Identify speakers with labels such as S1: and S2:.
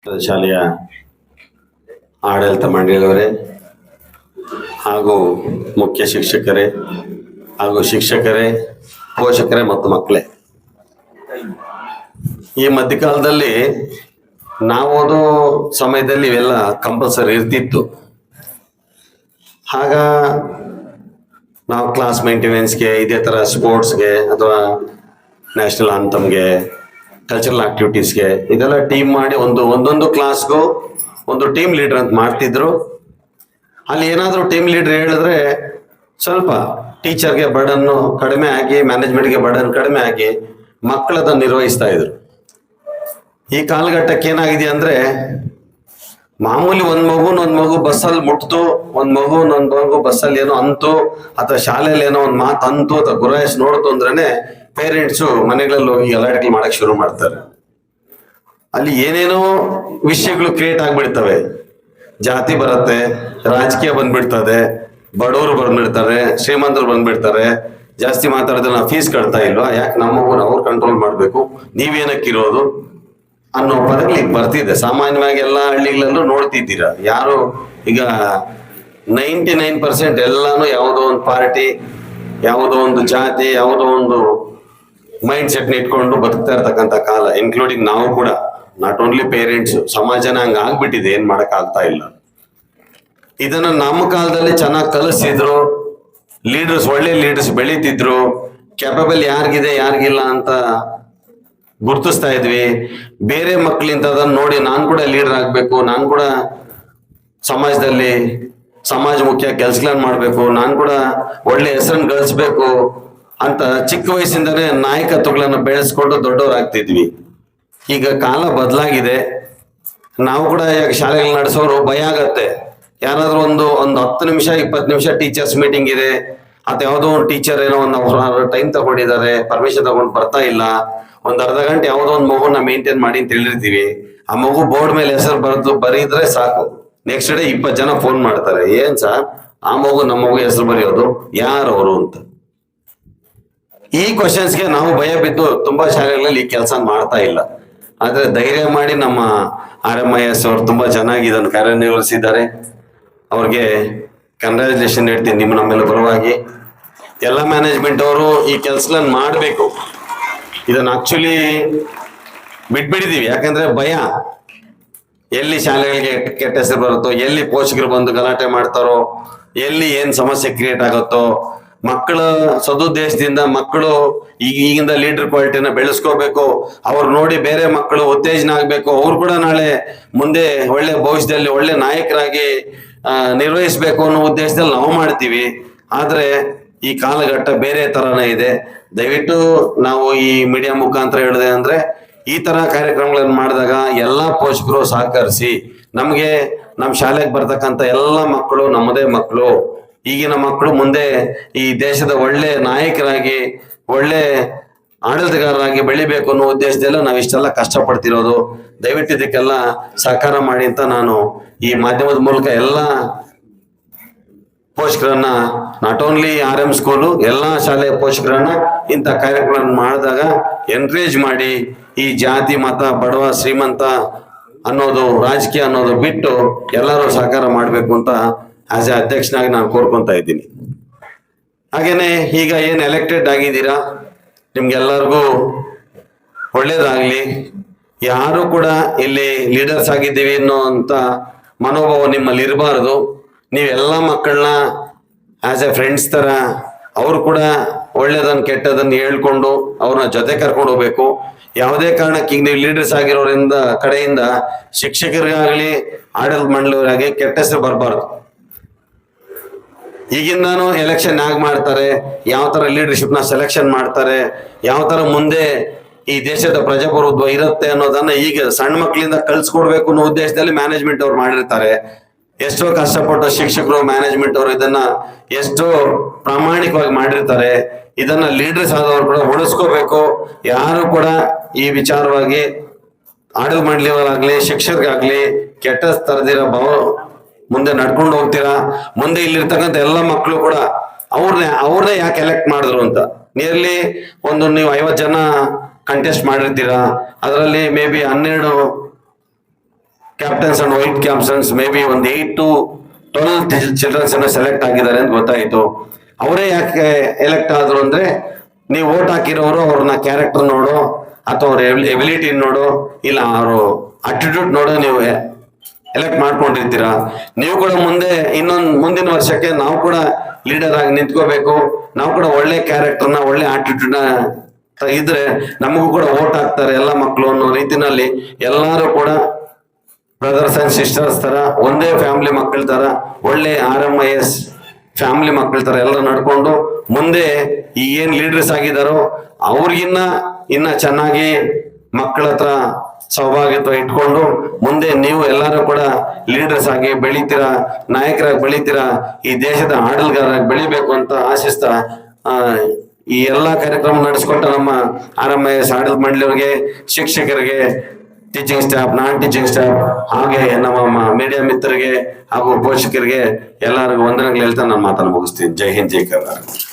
S1: ಶಾಲೆಯ ಆಡಳಿತ ಮಂಡಳಿಯವರೇ ಹಾಗೂ ಮುಖ್ಯ ಶಿಕ್ಷಕರೇ ಹಾಗೂ ಶಿಕ್ಷಕರೇ, ಪೋಷಕರೇ ಮತ್ತು ಮಕ್ಕಳೇ, ಈ ಮಧ್ಯಕಾಲದಲ್ಲಿ ನಾವು ಓದೋ ಸಮಯದಲ್ಲಿ ಇವೆಲ್ಲ ಕಂಪಲ್ಸರಿ ಇರ್ತಿತ್ತು. ಆಗ ನಾವು ಕ್ಲಾಸ್ ಮೇಂಟೆನೆನ್ಸ್ಗೆ, ಇದೇ ಥರ ಸ್ಪೋರ್ಟ್ಸ್ಗೆ ಅಥವಾ ನ್ಯಾಷನಲ್ ಆಂಥಮ್ಗೆ, ಕಲ್ಚರಲ್ ಆಕ್ಟಿವಿಟೀಸ್ಗೆ ಇದೆಲ್ಲ ಟೀಮ್ ಮಾಡಿ ಒಂದೊಂದು ಕ್ಲಾಸ್ಗೂ ಒಂದು ಟೀಮ್ ಲೀಡರ್ ಅಂತ ಮಾಡ್ತಿದ್ರು. ಅಲ್ಲಿ ಏನಾದರೂ ಟೀಮ್ ಲೀಡರ್ ಹೇಳಿದ್ರೆ ಸ್ವಲ್ಪ ಟೀಚರ್ಗೆ ಬರ್ಡನ್ನು ಕಡಿಮೆ ಆಗಿ, ಮ್ಯಾನೇಜ್ಮೆಂಟ್ಗೆ ಬರ್ಡನ್ ಕಡಿಮೆ ಆಗಿ ಮಕ್ಕಳದನ್ನು ನಿರ್ವಹಿಸ್ತಾ ಇದ್ರು. ಈ ಕಾಲಘಟ್ಟಕ್ಕೆ ಏನಾಗಿದೆ ಅಂದ್ರೆ, ಮಾಮೂಲಿ ಒಂದ್ ಮಗು ಬಸ್ಸಲ್ಲಿ ಮುಟ್ತು, ಒಂದ್ ಮಗು ಬಸ್ಸಲ್ಲಿ ಏನೋ ಅಂತು ಅಥವಾ ಶಾಲೆಯಲ್ಲಿ ಏನೋ ಒಂದು ಮಾತು ಅಂತು ಅಥವಾ ಗುರಾಯಿಸ್ ನೋಡ್ತು ಅಂದ್ರೇನೆ ಪೇರೆಂಟ್ಸು ಮನೆಗಳಲ್ಲಿ ಹೋಗಿ ಗಲಾಟೆ ಮಾಡಕ್ ಶುರು ಮಾಡ್ತಾರೆ. ಅಲ್ಲಿ ಏನೇನೋ ವಿಷಯಗಳು ಕ್ರಿಯೇಟ್ ಆಗ್ಬಿಡ್ತವೆ. ಜಾತಿ ಬರುತ್ತೆ, ರಾಜಕೀಯ ಬಂದ್ಬಿಡ್ತದೆ, ಬಡವರು ಬಂದ್ಬಿಡ್ತಾರೆ, ಶ್ರೀಮಂತರು ಬಂದ್ಬಿಡ್ತಾರೆ. ಜಾಸ್ತಿ ಮಾತಾಡಿದ್ರೆ ನಾವು ಫೀಸ್ ಕಟ್ತಾ ಇಲ್ವಾ, ಯಾಕೆ ನಮ್ಮ ಮಗುನ ಅವ್ರು ಕಂಟ್ರೋಲ್ ಮಾಡ್ಬೇಕು, ನೀವೇನಕ್ಕಿರೋದು ಅನ್ನೋ ಪದಗಳು ಈಗ ಬರ್ತಿದೆ. ಸಾಮಾನ್ಯವಾಗಿ ಎಲ್ಲ ಹಳ್ಳಿಗಳಲ್ಲೂ ನೋಡ್ತಿದ್ದೀರಾ. ಯಾರು ಈಗ 99% ಎಲ್ಲಾನು ಯಾವುದೋ ಒಂದು ಪಾರ್ಟಿ, ಯಾವುದೋ ಒಂದು ಜಾತಿ, ಯಾವುದೋ ಒಂದು ಮೈಂಡ್ ಸೆಟ್ ಇಟ್ಕೊಂಡು ಬದುಕ್ತಾ ಇರ್ತಕ್ಕಂಥ ಕಾಲ, ಇನ್ಕ್ಲೂಡಿಂಗ್ ನಾವು ಕೂಡ. ನಾಟ್ ಓನ್ಲಿ ಪೇರೆಂಟ್ಸ್, ಸಮಾಜನ ಹಂಗ ಆಗ್ಬಿಟ್ಟಿದೆ, ಏನ್ ಮಾಡಕ್ ಆಗ್ತಾ ಇಲ್ಲ. ಇದನ್ನ ನಮ್ಮ ಕಾಲದಲ್ಲಿ ಚೆನ್ನಾಗಿ ಕಲಿಸಿದ್ರು, ಲೀಡರ್ಸ್, ಒಳ್ಳೆ ಲೀಡರ್ಸ್ ಬೆಳೀತಿದ್ರು, ಕ್ಯಾಪಬಲ್ ಯಾರಿಗಿದೆ ಯಾರಿಗಿಲ್ಲ ಅಂತ ಗುರ್ತಿಸ್ತಾ ಇದ್ವಿ. ಬೇರೆ ಮಕ್ಕಳಿಂದ ಅದನ್ನ ನೋಡಿ ನಾನು ಕೂಡ ಲೀಡರ್ ಆಗ್ಬೇಕು, ನಾನು ಕೂಡ ಸಮಾಜದಲ್ಲಿ ಸಮಾಜ ಮುಖ್ಯ ಕೆಲಸಗಳನ್ನ ಮಾಡ್ಬೇಕು, ನಾನು ಕೂಡ ಒಳ್ಳೆ ಹೆಸರನ್ನು ಗಳಿಸ್ಬೇಕು ಅಂತ ಚಿಕ್ಕ ವಯಸ್ಸಿಂದನೇ ನಾಯಕತ್ವಗಳನ್ನು ಬೆಳೆಸ್ಕೊಂಡು ದೊಡ್ಡವರಾಗ್ತಿದ್ವಿ. ಈಗ ಕಾಲ ಬದಲಾಗಿದೆ. ನಾವು ಕೂಡ ಶಾಲೆಗಳು ನಡೆಸೋರು ಭಯ ಆಗತ್ತೆ. ಯಾರಾದ್ರೂ ಒಂದು 10 ನಿಮಿಷ 20 ನಿಮಿಷ ಟೀಚರ್ಸ್ ಮೀಟಿಂಗ್ ಇದೆ, ಅಥವಾ ಯಾವುದೋ ಒಂದು ಟೀಚರ್ ಏನೋ ಒಂದು ಟೈಮ್ ತಗೊಂಡಿದ್ದಾರೆ, ಪರ್ಮಿಷನ್ ತಗೊಂಡು ಬರ್ತಾ ಇಲ್ಲ, ಒಂದು ಅರ್ಧ ಗಂಟೆ ಯಾವುದೋ ಒಂದು ಮಗುನ ಮೇಂಟೈನ್ ಮಾಡಿ ಅಂತ ಹೇಳಿರ್ತೀವಿ. ಆ ಮಗು ಬೋರ್ಡ್ ಮೇಲೆ ಹೆಸರು ಬರೀದ್ರೆ ಸಾಕು, ನೆಕ್ಸ್ಟ್ ಡೇ 20 ಜನ ಫೋನ್ ಮಾಡ್ತಾರೆ, ಏನ್ ಸರ್ ಆ ಮಗು ನಮ್ಮ ಮಗು ಹೆಸರು ಬರೆಯೋದು, ಯಾರು ಅವರು ಅಂತ. ಈ ಕ್ವಶನ್ಸ್ಗೆ ನಾವು ಭಯ ಬಿದ್ದು ತುಂಬಾ ಶಾಲೆಗಳಲ್ಲಿ ಈ ಕೆಲಸ ಮಾಡ್ತಾ ಇಲ್ಲ. ಆದ್ರೆ ಧೈರ್ಯ ಮಾಡಿ ನಮ್ಮ RMIS ಅವರು ತುಂಬಾ ಚೆನ್ನಾಗಿ ಇದನ್ನು ಕಾರ್ಯನಿರ್ವಹಿಸಿದ್ದಾರೆ. ಅವ್ರಿಗೆ ಕಂಗ್ರಾಚುಲೇಷನ್ ಹೇಳ್ತೀನಿ ನಿಮ್ಮ ನಮ್ಮೆಲ್ಲ ಪರವಾಗಿ. ಎಲ್ಲ ಮ್ಯಾನೇಜ್ಮೆಂಟ್ ಅವರು ಈ ಕೆಲಸಗಳನ್ನ ಮಾಡಬೇಕು. ಇದನ್ನ ಆಕ್ಚುಲಿ ಬಿಟ್ಬಿಟ್ಟಿದೀವಿ, ಯಾಕಂದ್ರೆ ಭಯ. ಎಲ್ಲಿ ಶಾಲೆಗಳಿಗೆ ಕೆಟ್ಟ ಹೆಸರು ಬರುತ್ತೋ, ಎಲ್ಲಿ ಪೋಷಕರು ಬಂದು ಗಲಾಟೆ ಮಾಡ್ತಾರೋ, ಎಲ್ಲಿ ಏನ್ ಸಮಸ್ಯೆ ಕ್ರಿಯೇಟ್ ಆಗುತ್ತೋ. ಮಕ್ಕಳ ಸದುದ್ದೇಶದಿಂದ ಮಕ್ಕಳು ಈಗಿಂದ ಲೀಡರ್ ಕ್ವಾಲಿಟಿನ ಬೆಳೆಸ್ಕೋಬೇಕು. ಅವ್ರು ನೋಡಿ ಬೇರೆ ಮಕ್ಕಳು ಉತ್ತೇಜನ ಆಗ್ಬೇಕು, ಅವ್ರು ಕೂಡ ನಾಳೆ ಮುಂದೆ ಒಳ್ಳೆ ಭವಿಷ್ಯದಲ್ಲಿ ಒಳ್ಳೆ ನಾಯಕರಾಗಿ ನಿರ್ವಹಿಸ್ಬೇಕು ಅನ್ನೋ ಉದ್ದೇಶದಲ್ಲಿ ನಾವು ಮಾಡ್ತೀವಿ. ಆದ್ರೆ ಈ ಕಾಲಘಟ್ಟ ಬೇರೆ ತರನೇ ಇದೆ. ದಯವಿಟ್ಟು ನಾವು ಈ ಮೀಡಿಯಾ ಮುಖಾಂತರ ಹೇಳಿದೆ ಅಂದ್ರೆ, ಈ ತರ ಕಾರ್ಯಕ್ರಮಗಳನ್ನು ಮಾಡಿದಾಗ ಎಲ್ಲಾ ಪೋಷಕರು ಸಹಕರಿಸಿ. ನಮ್ಗೆ ನಮ್ಮ ಶಾಲೆಗೆ ಬರ್ತಕ್ಕಂಥ ಎಲ್ಲ ಮಕ್ಕಳು ನಮ್ಮದೇ ಮಕ್ಕಳು. ಈಗಿನ ಮಕ್ಕಳು ಮುಂದೆ ಈ ದೇಶದ ಒಳ್ಳೆ ನಾಯಕರಾಗಿ, ಒಳ್ಳೆ ಆಡಳಿತಗಾರರಾಗಿ ಬೆಳಿಬೇಕು ಅನ್ನೋ ಉದ್ದೇಶದಲ್ಲ ನಾವು ಇಷ್ಟೆಲ್ಲ ಕಷ್ಟಪಡ್ತಿರೋದು. ದಯವಿಟ್ಟು ಇದಕ್ಕೆಲ್ಲ ಸಹಕಾರ ಮಾಡಿ ಅಂತ ನಾನು ಈ ಮಾಧ್ಯಮದ ಮೂಲಕ ಎಲ್ಲ ಪೋಷಕರನ್ನ, ನಾಟ್ ಓನ್ಲಿ RM ಸ್ಕೂಲು, ಎಲ್ಲಾ ಶಾಲೆಯ ಪೋಷಕರನ್ನ ಇಂಥ ಕಾರ್ಯಕ್ರಮ ಮಾಡಿದಾಗ ಎನ್ಕರೇಜ್ ಮಾಡಿ, ಈ ಜಾತಿ ಮತ, ಬಡವ ಶ್ರೀಮಂತ ಅನ್ನೋದು, ರಾಜಕೀಯ ಅನ್ನೋದು ಬಿಟ್ಟು ಎಲ್ಲರೂ ಸಹಕಾರ ಮಾಡಬೇಕು ಅಂತ ಆಸ್ ಎ ಅಧ್ಯಕ್ಷನಾಗಿ ನಾನು ಕೋರ್ಕೊಂತ ಇದ್ದೀನಿ. ಹಾಗೇನೆ ಈಗ ಏನು ಎಲೆಕ್ಟೆಡ್ ಆಗಿದ್ದೀರಾ, ನಿಮ್ಗೆಲ್ಲರಿಗೂ ಒಳ್ಳೇದಾಗ್ಲಿ. ಯಾರು ಕೂಡ ಇಲ್ಲಿ ಲೀಡರ್ಸ್ ಆಗಿದ್ದೀವಿ ಅನ್ನೋ ಅಂತ ಮನೋಭಾವ ನಿಮ್ಮಲ್ಲಿ ಇರಬಾರ್ದು. ನೀವೆಲ್ಲ ಮಕ್ಕಳನ್ನ ಆಸ್ ಎ ಫ್ರೆಂಡ್ಸ್ ತರ, ಅವರು ಕೂಡ ಒಳ್ಳೇದನ್ನ ಕೆಟ್ಟದನ್ನ ಹೇಳ್ಕೊಂಡು ಅವ್ರನ್ನ ಜೊತೆ ಕರ್ಕೊಂಡು ಹೋಗ್ಬೇಕು. ಯಾವುದೇ ಕಾರಣಕ್ಕೆ ಈಗ ನೀವು ಲೀಡರ್ಸ್ ಆಗಿರೋದ್ರಿಂದ ಕಡೆಯಿಂದ ಶಿಕ್ಷಕರಿಗಾಗಲಿ ಆಡಳಿತ ಮಂಡಳಿಯವರಾಗಿ ಕೆಟ್ಟ ಹೆಸರು ಬರಬಾರ್ದು. ಈಗಿಂದಾನು ಎಲೆಕ್ಷನ್ ಹೇಗೆ ಮಾಡ್ತಾರೆ, ಯಾವ ತರ ಲೀಡರ್ಶಿಪ್ ನ ಸೆಲೆಕ್ಷನ್ ಮಾಡ್ತಾರೆ, ಯಾವ ತರ ಮುಂದೆ ಈ ದೇಶದ ಪ್ರಜಾಪ್ರಭುತ್ವ ಇರುತ್ತೆ ಅನ್ನೋದನ್ನ ಈಗ ಸಣ್ಣ ಮಕ್ಕಳಿಂದ ಕಲ್ಸ್ಕೊಡ್ಬೇಕು ಅನ್ನೋ ಉದ್ದೇಶದಲ್ಲಿ ಮ್ಯಾನೇಜ್ಮೆಂಟ್ ಅವ್ರು ಮಾಡಿರ್ತಾರೆ. ಎಷ್ಟೋ ಕಷ್ಟಪಟ್ಟು ಶಿಕ್ಷಕರು, ಮ್ಯಾನೇಜ್ಮೆಂಟ್ ಅವರು ಇದನ್ನ ಎಷ್ಟೋ ಪ್ರಾಮಾಣಿಕವಾಗಿ ಮಾಡಿರ್ತಾರೆ. ಇದನ್ನ ಲೀಡರ್ಸ್ ಆದವರು ಕೂಡ ಉಳಿಸ್ಕೋಬೇಕು. ಯಾರು ಕೂಡ ಈ ವಿಚಾರವಾಗಿ ಆಡಳಿತ ಮಂಡಳಿಯವರಾಗ್ಲಿ ಶಿಕ್ಷಕರಾಗ್ಲಿ ಕೆಟ್ಟ ತರದಿರ ಮುಂದೆ ನಡ್ಕೊಂಡು ಹೋಗ್ತೀರಾ. ಮುಂದೆ ಇಲ್ಲಿರ್ತಕ್ಕಂಥ ಎಲ್ಲ ಮಕ್ಕಳು ಕೂಡ ಅವ್ರನ್ನೇ ಯಾಕೆ ಎಲೆಕ್ಟ್ ಮಾಡಿದ್ರು ಅಂತ. ನಿಯರ್ಲಿ ನೀವು 50 ಜನ ಕಂಟೆಸ್ಟ್ ಮಾಡಿರ್ತೀರಾ, ಅದರಲ್ಲಿ may be 12 captains and white captains may be ಒಂದು 8 to 12 ಚಿಲ್ಡ್ರನ್ಸ್ ಅನ್ನ ಸೆಲೆಕ್ಟ್ ಆಗಿದ್ದಾರೆ ಅಂತ ಗೊತ್ತಾಯ್ತು. ಅವರೇ ಯಾಕೆ ಎಲೆಕ್ಟ್ ಆದ್ರು ಅಂದ್ರೆ, ನೀವು ವೋಟ್ ಹಾಕಿರೋರು ಅವ್ರನ್ನ ಕ್ಯಾರೆಕ್ಟರ್ ನೋಡು ಅಥವಾ ಅವ್ರ ಎಬಿಲಿಟಿ ನೋಡು, ಇಲ್ಲ ಅವರು ಅಟಿಟ್ಯೂಡ್ ನೋಡು ನೀವು ಎಲೆಕ್ಟ್ ಮಾಡ್ಕೊಂಡಿರ್ತೀರಾ. ನೀವು ಕೂಡ ಮುಂದಿನ ವರ್ಷಕ್ಕೆ ನಾವು ಕೂಡ ಲೀಡರ್ ಆಗಿ ನಿಂತ್ಕೋಬೇಕು, ನಾವು ಕೂಡ ಒಳ್ಳೆ ಕ್ಯಾರೆಕ್ಟರ್ನ ಒಳ್ಳೆ ಆಟಿಟ್ಯೂಡ್ ಇದ್ರೆ ನಮಗೂ ಕೂಡ ವೋಟ್ ಹಾಕ್ತಾರೆ ಎಲ್ಲ ಮಕ್ಕಳು ಅನ್ನೋ ರೀತಿನಲ್ಲಿ ಎಲ್ಲರೂ ಕೂಡ ಬ್ರದರ್ಸ್ ಅಂಡ್ ಸಿಸ್ಟರ್ಸ್ ತರ, ಒಂದೇ ಫ್ಯಾಮಿಲಿ ಮಕ್ಕಳ ತರ, ಒಳ್ಳೆ RMIS ಫ್ಯಾಮಿಲಿ ಮಕ್ಕಳ ತರ ಎಲ್ಲ ನಡ್ಕೊಂಡು ಮುಂದೆ ಈ ಏನ್ ಲೀಡರ್ಸ್ ಆಗಿದಾರೋ ಇನ್ನ ಚೆನ್ನಾಗಿ ಮಕ್ಕಳ ಹತ್ರ ಸೌಭಾಗ್ಯತ್ವ ಇಟ್ಕೊಂಡು ಮುಂದೆ ನೀವು ಎಲ್ಲರೂ ಕೂಡ ಲೀಡರ್ಸ್ ಆಗಿ ಬೆಳಿತೀರಾ, ನಾಯಕರಾಗಿ ಬೆಳಿತೀರಾ, ಈ ದೇಶದ ಆಡಳಿತಗಾರರಾಗಿ ಬೆಳಿಬೇಕು ಅಂತ ಆಶಿಸ್ತಾ ಈ ಎಲ್ಲಾ ಕಾರ್ಯಕ್ರಮ ನಡೆಸ್ಕೊಟ್ಟ ನಮ್ಮ RMIS ಆಡಳಿತ ಮಂಡಳಿಯವರಿಗೆ, ಶಿಕ್ಷಕರಿಗೆ, ಟೀಚಿಂಗ್ ಸ್ಟಾಫ್, ನಾನ್ ಟೀಚಿಂಗ್ ಸ್ಟಾಫ್, ಹಾಗೆ ನಮ್ಮ ಮೀಡಿಯಾ ಮಿತ್ರರಿಗೆ ಹಾಗೂ ಪೋಷಕರಿಗೆ ಎಲ್ಲರಿಗೂ ವಂದನೆಗಳು ಹೇಳ್ತಾ ನಾನು ಮಾತನ್ನು ಮುಗಿಸ್ತೀನಿ. ಜೈ ಹಿಂದ್, ಜೈ ಕರ್ನಾಟಕ.